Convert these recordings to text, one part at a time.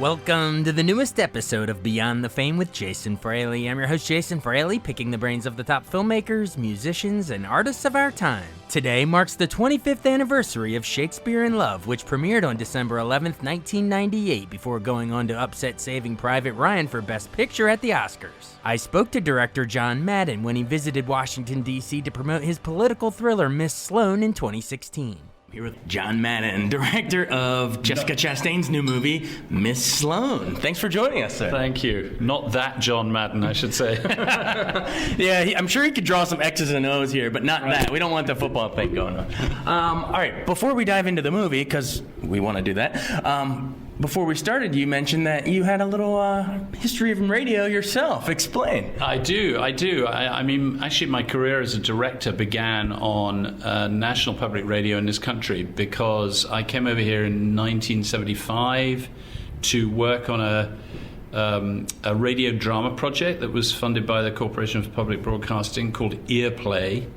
Welcome to the newest episode of Beyond the Fame with Jason Fraley. I'm your host, Jason Fraley, picking the brains of the top filmmakers, musicians, and artists of our time. Today marks the 25th anniversary of Shakespeare in Love, which premiered on December 11th, 1998, before going on to upset Saving Private Ryan for Best Picture at the Oscars. I spoke to director John Madden when he visited Washington, D.C. to promote his political thriller Miss Sloane in 2016. Here with John Madden, director of Jessica Chastain's new movie, Miss Sloane. Thanks for joining us, sir. Thank you. Not that John Madden, I should say. Yeah, I'm sure he could draw some X's and O's here, but not that. We don't want the football thing going on. All right, before we dive into the movie, because we want to do that, before we started, you mentioned that you had a little history of radio yourself. Explain. I do. I mean, actually, my career as a director began on national public radio in this country because I came over here in 1975 to work on a radio drama project that was funded by the Corporation for Public Broadcasting called Earplay.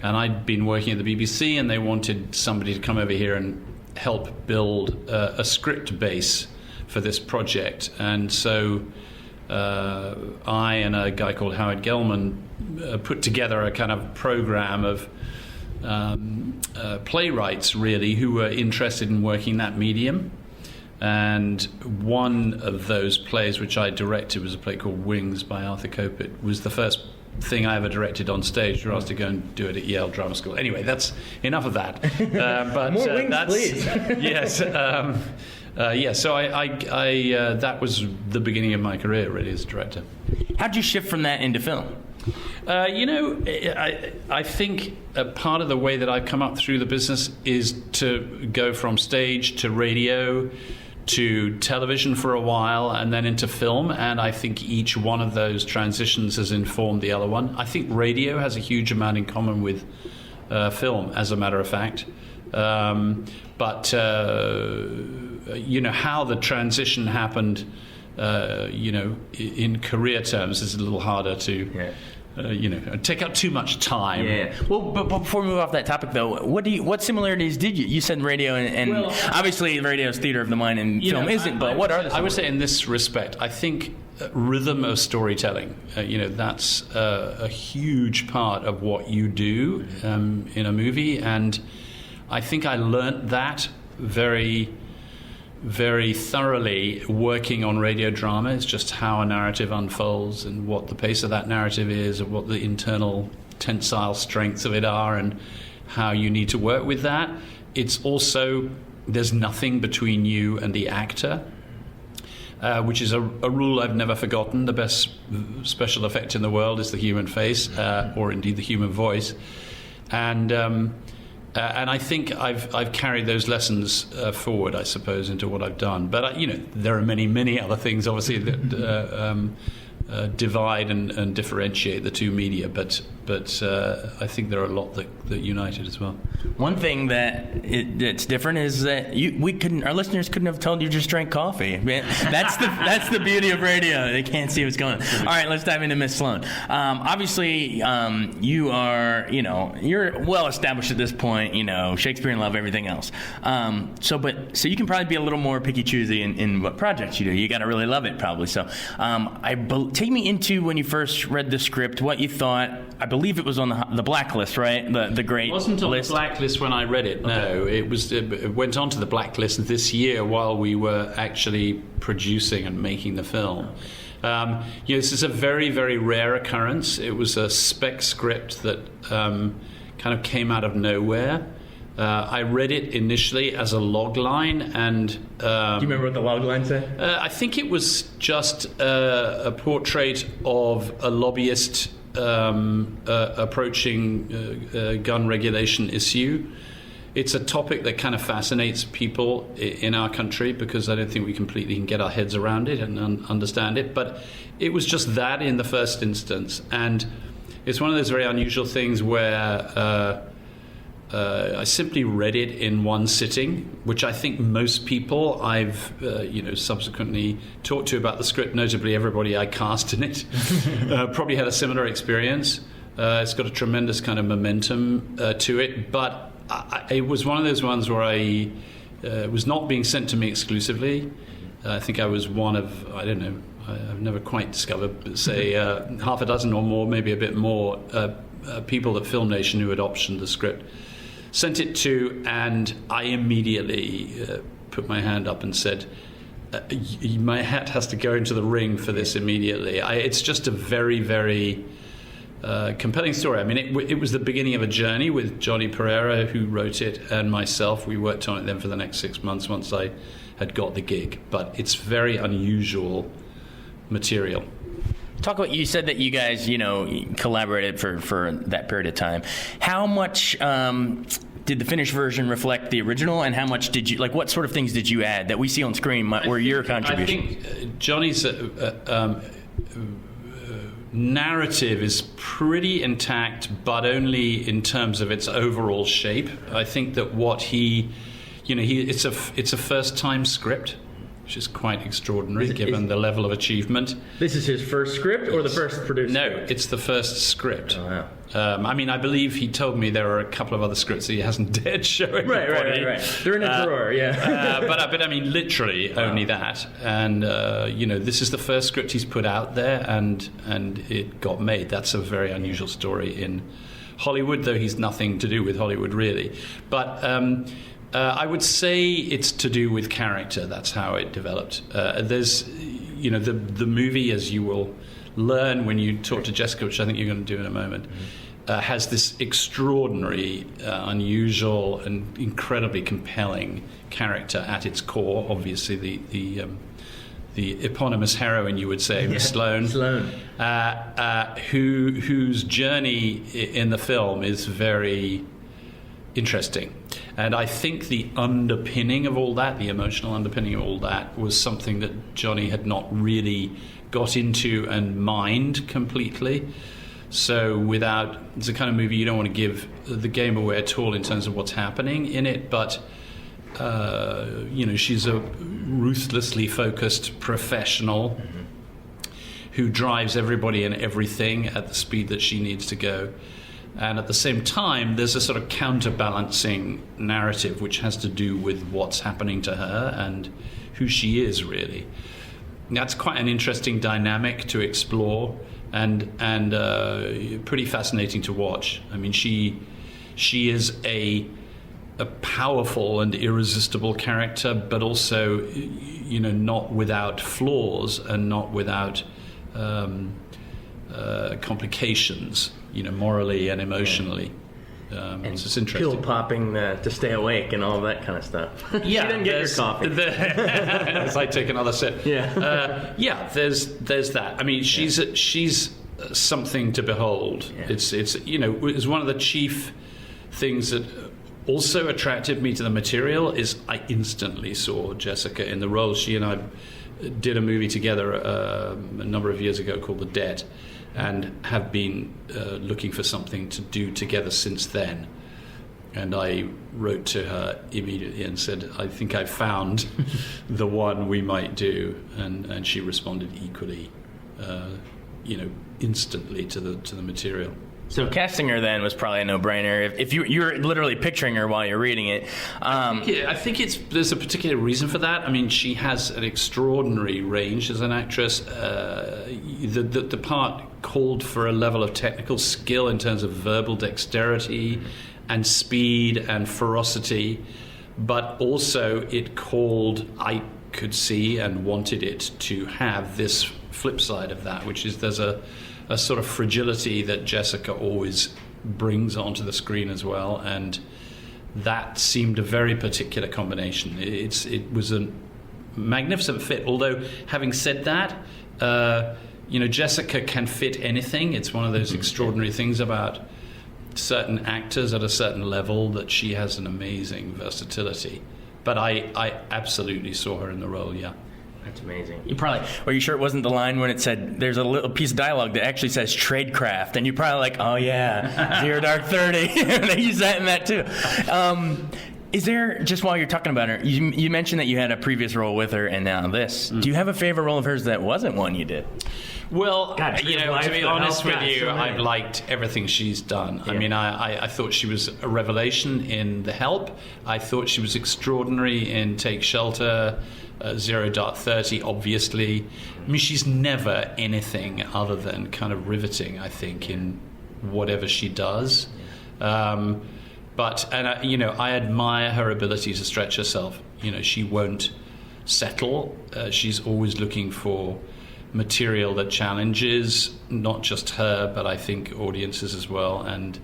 And I'd been working at the BBC, and they wanted somebody to come over here and help build a script base for this project. And so I and a guy called Howard Gelman put together a kind of program of playwrights, really, who were interested in working that medium. And one of those plays, which I directed, was a play called Wings by Arthur Kopit. Was the first thing I ever directed on stage. We were asked to go and do it at Yale Drama School. Anyway, that's enough of that. But more wings, please. Yes. So I that was the beginning of my career, really, as a director. How'd you shift from that into film? I think part of the way that I've come up through the business is to go from stage to radio to television for a while and then into film, and I think each one of those transitions has informed the other one. I think radio has a huge amount in common with film, as a matter of fact. But how the transition happened, in career terms is a little harder to take up too much time. Yeah. Well, but before we move off that topic, though, what similarities did you said radio and obviously radio's theater of the mind and film isn't, but what are the similarities? I would say in this respect, I think rhythm of storytelling, that's a huge part of what you do in a movie, and I think I learnt that very, very thoroughly working on radio drama. It's just how a narrative unfolds and what the pace of that narrative is, and what the internal tensile strengths of it are, and how you need to work with that. It's also, there's nothing between you and the actor, which is a rule I've never forgotten. The best special effect in the world is the human face, or indeed the human voice. And I think I've carried those lessons forward, I suppose, into what I've done. But there are many, many other things, obviously, that divide and differentiate the two media. But I think there are a lot that unite it as well. One thing that's different is that our listeners couldn't have told you just drank coffee. That's the beauty of radio. They can't see what's going on. All right, let's dive into Miss Sloane. Obviously, you are, you're well established at this point. Shakespeare in Love, everything else. So you can probably be a little more picky choosy in what projects you do. You got to really love it, probably. So, take me into when you first read the script, what you thought. I believe it was on the blacklist, right? The great. It wasn't on the blacklist when I read it. No, it went on to the blacklist this year while we were actually producing and making the film. This is a very, very rare occurrence. It was a spec script that kind of came out of nowhere. I read it initially as a log line, and do you remember what the log line said? I think it was just a portrait of a lobbyist approaching gun regulation issue. It's a topic that kind of fascinates people in our country because I don't think we completely can get our heads around it and understand it. But it was just that in the first instance, and it's one of those very unusual things where I simply read it in one sitting, which I think most people I've subsequently talked to about the script, notably everybody I cast in it, probably had a similar experience. It's got a tremendous kind of momentum to it, but it was one of those ones where it was not being sent to me exclusively. I think I was one of, I don't know, I've never quite discovered, but say half a dozen or more, maybe a bit more, people at Film Nation who had optioned the script. Sent it to, and I immediately put my hand up and said, my hat has to go into the ring for this immediately. It's just a very, very compelling story. I mean, it was the beginning of a journey with Johnny Pereira, who wrote it, and myself. We worked on it then for the next 6 months once I had got the gig. But it's very unusual material. Talk about, you said that you guys, collaborated for that period of time. How much did the finished version reflect the original, and how much did you, what sort of things did you add that we see on screen were your contribution? I think Johnny's narrative is pretty intact, but only in terms of its overall shape. I think that what it's a first-time script, which is quite extraordinary given the level of achievement. This is his first script or the first produced No, script? it's the first script. Oh, wow. I believe he told me there are a couple of other scripts that he hasn't dared show anybody. Right. They're in a drawer, yeah. But I mean, literally only that. And, this is the first script he's put out there, and it got made. That's a very unusual story in Hollywood, though he's nothing to do with Hollywood, really. But I would say it's to do with character. That's how it developed. There's, the movie, as you will learn when you talk to Jessica, which I think you're going to do in a moment, has this extraordinary, unusual, and incredibly compelling character at its core. Obviously, the eponymous heroine, you would say, Miss Sloane, whose journey in the film is very interesting. And I think the underpinning of all that, the emotional underpinning of all that, was something that Johnny had not really got into and mined completely. So it's a kind of movie you don't want to give the game away at all in terms of what's happening in it, but she's a ruthlessly focused professional who drives everybody and everything at the speed that she needs to go. And at the same time, there's a sort of counterbalancing narrative which has to do with what's happening to her and who she is, really. That's quite an interesting dynamic to explore, and pretty fascinating to watch. I mean, she is a powerful and irresistible character, but also, not without flaws and not without complications, morally and emotionally. And it's interesting. Pill popping to stay awake and all that kind of stuff. Yeah, you didn't get your coffee. As I take another sip. Yeah. There's that. I mean, she's something to behold. Yeah. It's one of the chief things that also attracted me to the material is I instantly saw Jessica in the role. She and I did a movie together a number of years ago called The Debt, and have been looking for something to do together since then. And I wrote to her immediately and said, I think I found the one we might do. And she responded equally, instantly to the material. So casting her then was probably a no-brainer. If you're literally picturing her while you're reading it. I think there's a particular reason for that. I mean, she has an extraordinary range as an actress. The part called for a level of technical skill in terms of verbal dexterity and speed and ferocity, but also it called, I could see and wanted it to have this flip side of that, which is there's a sort of fragility that Jessica always brings onto the screen as well, and that seemed a very particular combination. It was a magnificent fit, although having said that, Jessica can fit anything. It's one of those extraordinary things about certain actors at a certain level, that she has an amazing versatility. But I absolutely saw her in the role, yeah. That's amazing. Were you sure it wasn't the line when it said, there's a little piece of dialogue that actually says tradecraft, and you're probably like, oh yeah, Zero Dark 30. They use that in that too. Is there, just while you're talking about her, you mentioned that you had a previous role with her and now this. Do you have a favorite role of hers that wasn't one you did? Well, God, to be honest with you, I've liked everything she's done. Yeah. I mean, I thought she was a revelation in The Help. I thought she was extraordinary in Take Shelter, 0-30, obviously. I mean, she's never anything other than kind of riveting, I think, in whatever she does. I admire her ability to stretch herself. She won't settle. She's always looking for material that challenges not just her, but I think audiences as well. And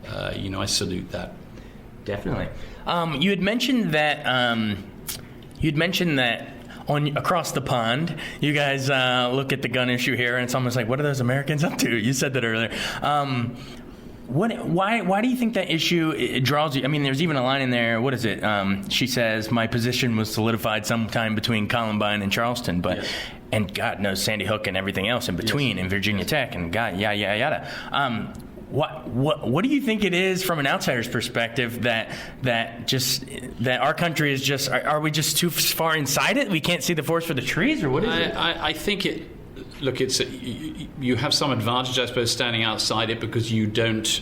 I salute that. Definitely. You had mentioned that. Across the pond, you guys look at the gun issue here, and it's almost like, what are those Americans up to? You said that earlier. Why do you think that issue it draws you? I mean, there's even a line in there. What is it? She says, "My position was solidified sometime between Columbine and Charleston," but and God knows Sandy Hook and everything else in between, and Virginia Tech, and God, yada. What do you think it is from an outsider's perspective that our country is just? Are we just too far inside it? We can't see the forest for the trees, or what is it? I think it. Look, you have some advantage, I suppose, standing outside it because you don't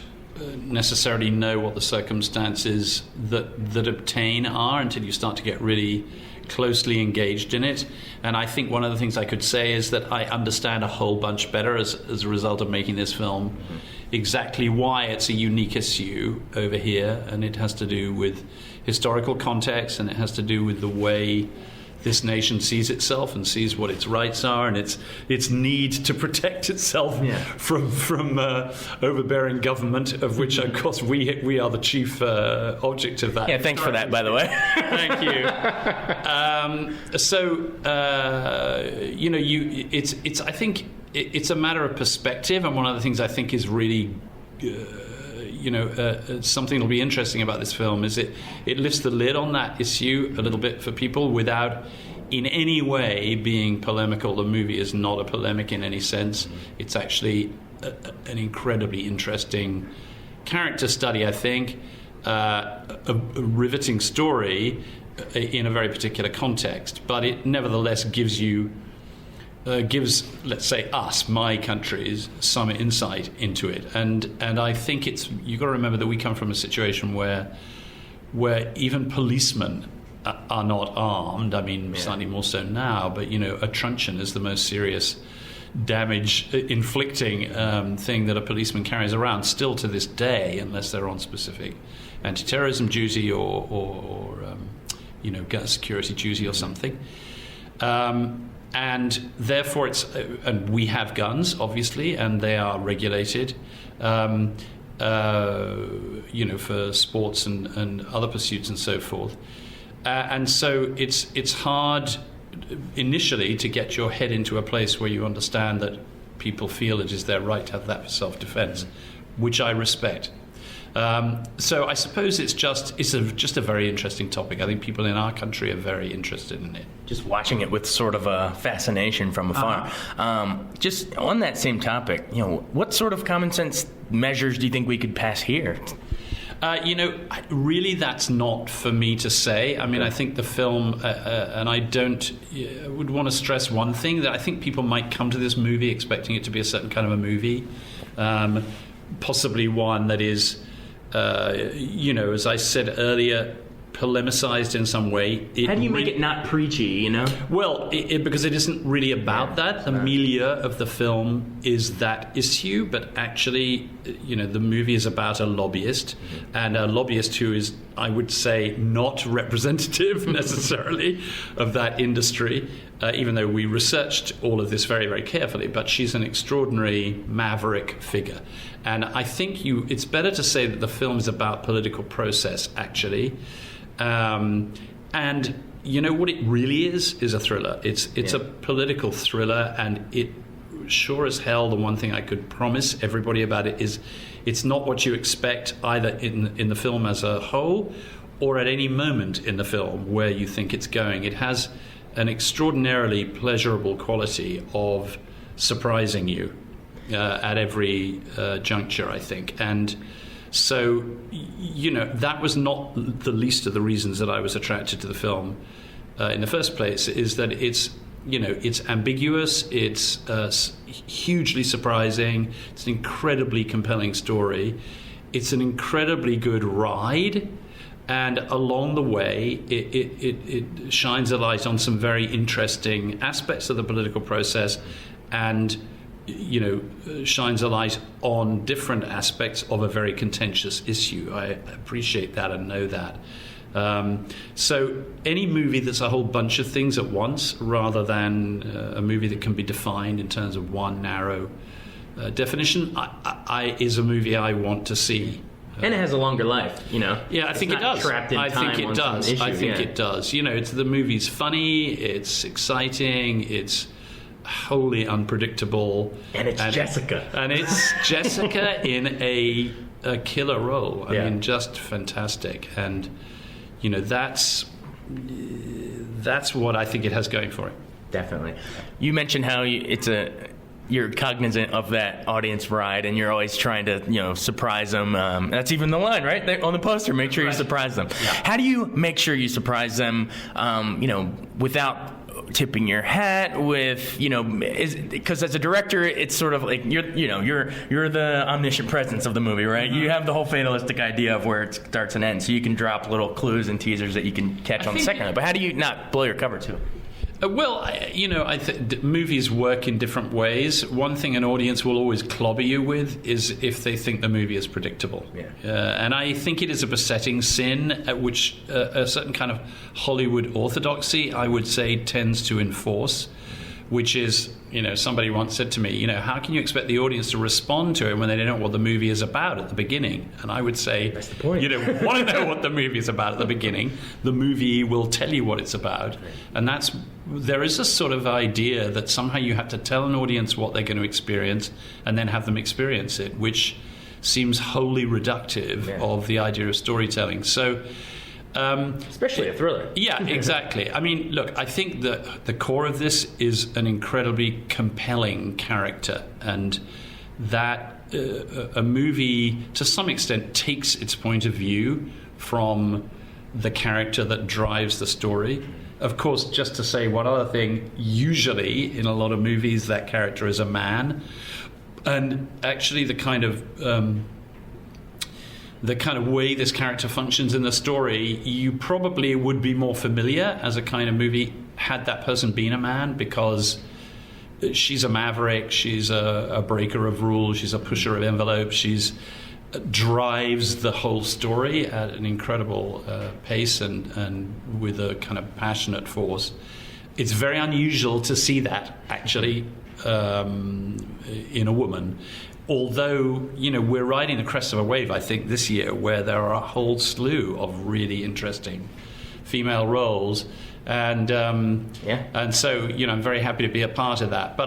necessarily know what the circumstances that obtain are until you start to get really closely engaged in it. And I think one of the things I could say is that I understand a whole bunch better as a result of making this film exactly why it's a unique issue over here, and it has to do with historical context, and it has to do with the way this nation sees itself and sees what its rights are and its need to protect itself from overbearing government, of which, of course, we are the chief object of that. Yeah, thanks for that, by the way. Thank you. I think it's a matter of perspective, and one of the things I think is really something that'll be interesting about this film is it lifts the lid on that issue a little bit for people without in any way being polemical. The movie is not a polemic in any sense. It's actually an incredibly interesting character study, I think, a riveting story in a very particular context, but it nevertheless gives, let's say, my countries, some insight into it. And I think you've got to remember that we come from a situation where even policemen are not armed. I mean, slightly more so now, but, a truncheon is the most serious damage-inflicting thing that a policeman carries around still to this day, unless they're on specific anti-terrorism duty or security duty or something. And therefore, and we have guns, obviously, and they are regulated, for sports and other pursuits and so forth. And so it's hard initially to get your head into a place where you understand that people feel it is their right to have that for self-defense, which I respect. So I suppose it's just a very interesting topic. I think people in our country are very interested in it. Just watching it with sort of a fascination from afar. Just on that same topic, what sort of common sense measures do you think we could pass here? Really, that's not for me to say. I mean, I think the film, and I would want to stress one thing, that I think people might come to this movie expecting it to be a certain kind of a movie, possibly one that is, as I said earlier, polemicized in some way. How do you make it not preachy, Well, because it isn't really about that. The milieu of the film is that issue, but actually, the movie is about a lobbyist, and a lobbyist who is, I would say, not representative necessarily of that industry, even though we researched all of this very, very carefully. But she's an extraordinary maverick figure. And I think it's better to say that the film is about political process, actually. And what it really is a thriller. It's a political thriller, and it sure as hell, the one thing I could promise everybody about it is it's not what you expect either in the film as a whole or at any moment in the film where you think it's going. It has an extraordinarily pleasurable quality of surprising you at every juncture, I think. And so, that was not the least of the reasons that I was attracted to the film in the first place, is that it's it's ambiguous, it's hugely surprising, it's an incredibly compelling story, it's an incredibly good ride, and along the way it shines a light on some very interesting aspects of the political process, and shines a light on different aspects of a very contentious issue. I appreciate that and know that. So any movie that's a whole bunch of things at once, rather than a movie that can be defined in terms of one narrow definition, is a movie I want to see. And it has a longer life, Yeah, I think it does. Trapped in time. I think it does. The movie's funny, it's exciting, it's wholly unpredictable, and it's Jessica, in a killer role. I mean, just fantastic. And that's what I think it has going for it. Definitely. You mentioned how you're cognizant of that audience ride, and you're always trying to surprise them. That's even the line right there on the poster. Make sure you surprise them. Yeah. How do you make sure you surprise them? Without tipping your hat with, because as a director, it's sort of like you're the omniscient presence of the movie, right? You have the whole fatalistic idea of where it starts and ends, so you can drop little clues and teasers that you can catch on the second night. But how do you not blow your cover too? I think movies work in different ways. One thing an audience will always clobber you with is if they think the movie is predictable. Yeah. And I think it is a besetting sin at which a certain kind of Hollywood orthodoxy, I would say, tends to enforce, which is, somebody once said to me, how can you expect the audience to respond to it when they don't know what the movie is about at the beginning? And I would say, that's the point. You don't want to know what the movie is about at the beginning. The movie will tell you what it's about. And there is a sort of idea that somehow you have to tell an audience what they're going to experience and then have them experience it, which seems wholly reductive of the idea of storytelling. So, especially a thriller. Yeah, exactly. I mean, look, I think that the core of this is an incredibly compelling character, and that a movie, to some extent, takes its point of view from the character that drives the story. Of course, just to say one other thing, usually in a lot of movies that character is a man, and actually the kind of way this character functions in the story, you probably would be more familiar as a kind of movie had that person been a man, because she's a maverick, she's a breaker of rules, she's a pusher of envelopes, she's drives the whole story at an incredible pace and with a kind of passionate force. It's very unusual to see that actually in a woman. Although, we're riding the crest of a wave, I think, this year where there are a whole slew of really interesting female roles. And so, I'm very happy to be a part of that. But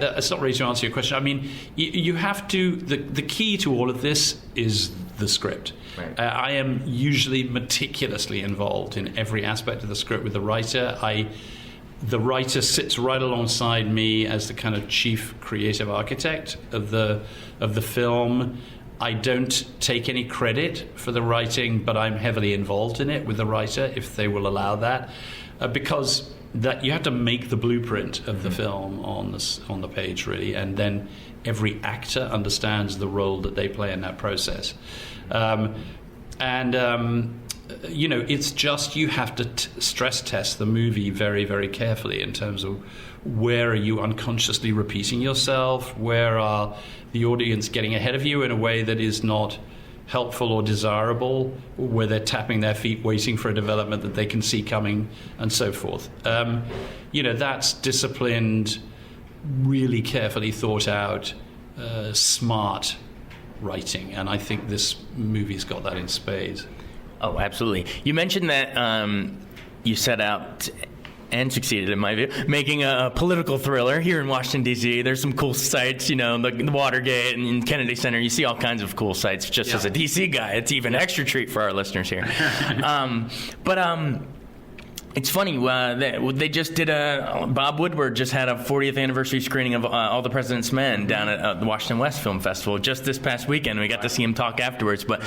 that's not really to answer your question. I mean, you have to, the key to all of this is the script. Right. I am usually meticulously involved in every aspect of the script with the writer. The writer sits right alongside me as the kind of chief creative architect of the film. I don't take any credit for the writing, but I'm heavily involved in it with the writer, if they will allow that, because that you have to make the blueprint of the film on the page, really, and then every actor understands the role that they play in that process. It's just you have to stress test the movie very, very carefully in terms of where are you unconsciously repeating yourself, where are the audience getting ahead of you in a way that is not helpful or desirable, where they're tapping their feet waiting for a development that they can see coming, and so forth. That's disciplined, really carefully thought out, smart writing, and I think this movie's got that in spades. Oh, absolutely. You mentioned that you set out and succeeded, in my view, making a political thriller here in Washington, D.C. There's some cool sites, the Watergate and Kennedy Center. You see all kinds of cool sites. Just as a D.C. guy, it's even an extra treat for our listeners here. It's funny, they just did Bob Woodward just had a 40th anniversary screening of All the President's Men down at the Washington West Film Festival just this past weekend. We got to see him talk afterwards, but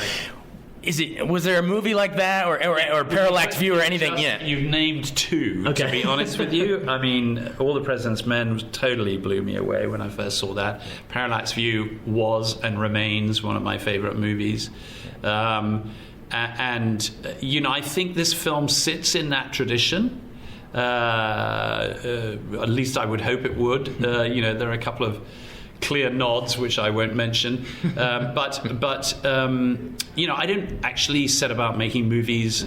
Was there a movie like that, or Parallax View, or anything? Yeah, you've named two. Okay. To be honest with you, I mean, All the President's Men totally blew me away when I first saw that. Parallax View was and remains one of my favorite movies, and I think this film sits in that tradition. At least I would hope it would. There are a couple of clear nods, which I won't mention. But I don't actually set about making movies,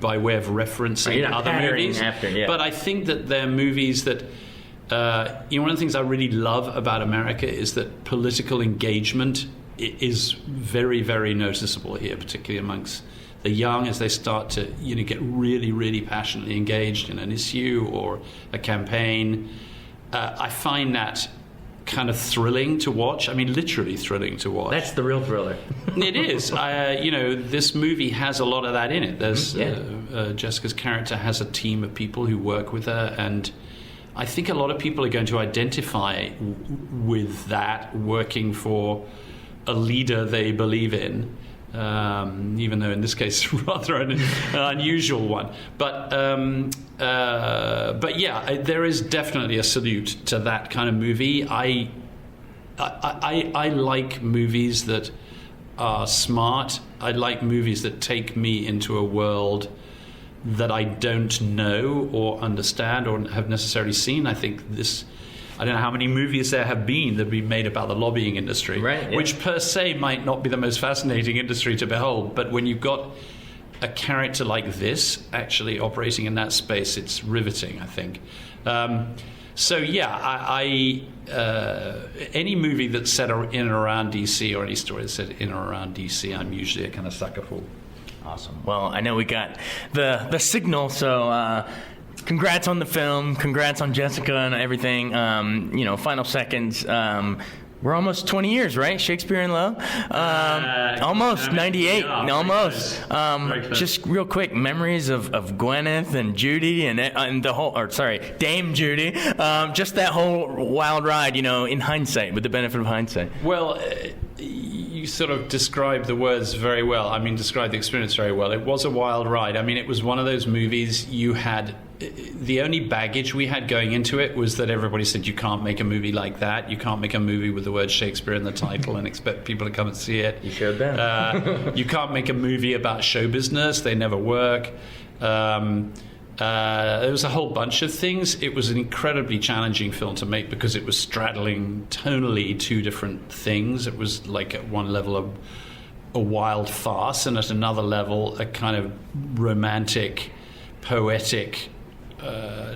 by way of referencing other movies. But I think that they're movies that, one of the things I really love about America is that political engagement is very, very noticeable here, particularly amongst the young, as they start to, get really, really passionately engaged in an issue or a campaign. I find that kind of thrilling to watch. I mean, literally thrilling to watch. That's the real thriller. It is. This movie has a lot of that in it. There's Jessica's character has a team of people who work with her, and I think a lot of people are going to identify with that, working for a leader they believe in. Even though in this case rather an unusual one, but yeah, there is definitely a salute to that kind of movie. I like movies that are smart. I like movies that take me into a world that I don't know or understand or have necessarily seen. I think I don't know how many movies there have been that have been made about the lobbying industry, right, yeah. Which per se might not be the most fascinating industry to behold. But when you've got a character like this actually operating in that space, it's riveting, I think. So yeah, any movie that's set in and around DC, or any story that's set in or around DC, I'm usually a kind of sucker for. Awesome. Well, I know we got the signal, so congrats on the film. Congrats on Jessica and everything. Final seconds. We're almost 20 years, right? Shakespeare in Love? Almost, 98. Yeah, almost. Close. Just real quick, memories of Gwyneth and Judy and the whole, Dame Judy. Just that whole wild ride, in hindsight, with the benefit of hindsight. Well, you sort of described the words very well. I mean, described the experience very well. It was a wild ride. I mean, it was one of those movies you had... The only baggage we had going into it was that everybody said, you can't make a movie like that. You can't make a movie with the word Shakespeare in the title and expect people to come and see it. You showed them. You can't make a movie about show business. They never work. There was a whole bunch of things. It was an incredibly challenging film to make because it was straddling tonally two different things. It was like at one level a wild farce, and at another level a kind of romantic, poetic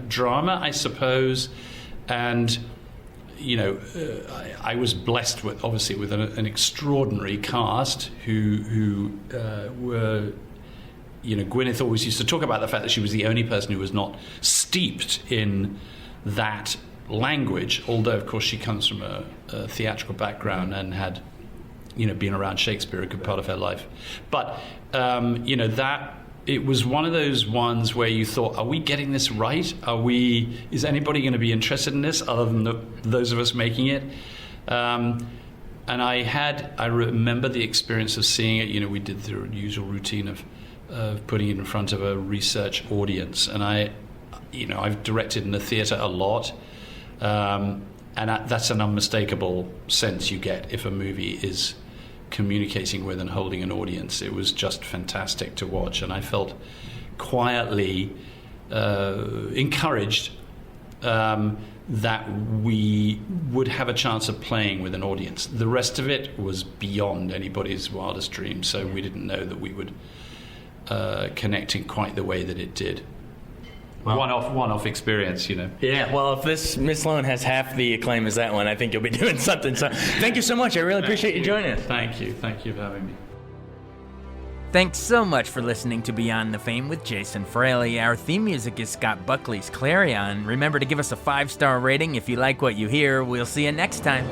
drama, I suppose. And I was blessed with an extraordinary cast who were, Gwyneth always used to talk about the fact that she was the only person who was not steeped in that language, although of course she comes from a theatrical background and had been around Shakespeare a good part of her life. But that it was one of those ones where you thought, are we getting this right? Is anybody going to be interested in this other than those of us making it? And I remember the experience of seeing it. We did the usual routine of putting it in front of a research audience. And I've directed in the theatre a lot. And that's an unmistakable sense you get if a movie is communicating with and holding an audience. It was just fantastic to watch, and I felt quietly encouraged that we would have a chance of playing with an audience. The rest of it was beyond anybody's wildest dreams, so we didn't know that we would connect in quite the way that it did. Well, one-off experience, Yeah, well, if this Miss Sloan has half the acclaim as that one, I think you'll be doing something. So thank you so much. I really appreciate you joining us. Thank you for having me. Thanks so much for listening to Beyond the Fame with Jason Fraley. Our theme music is Scott Buckley's Clarion. Remember to give us a 5-star rating if you like what you hear. We'll see you next time.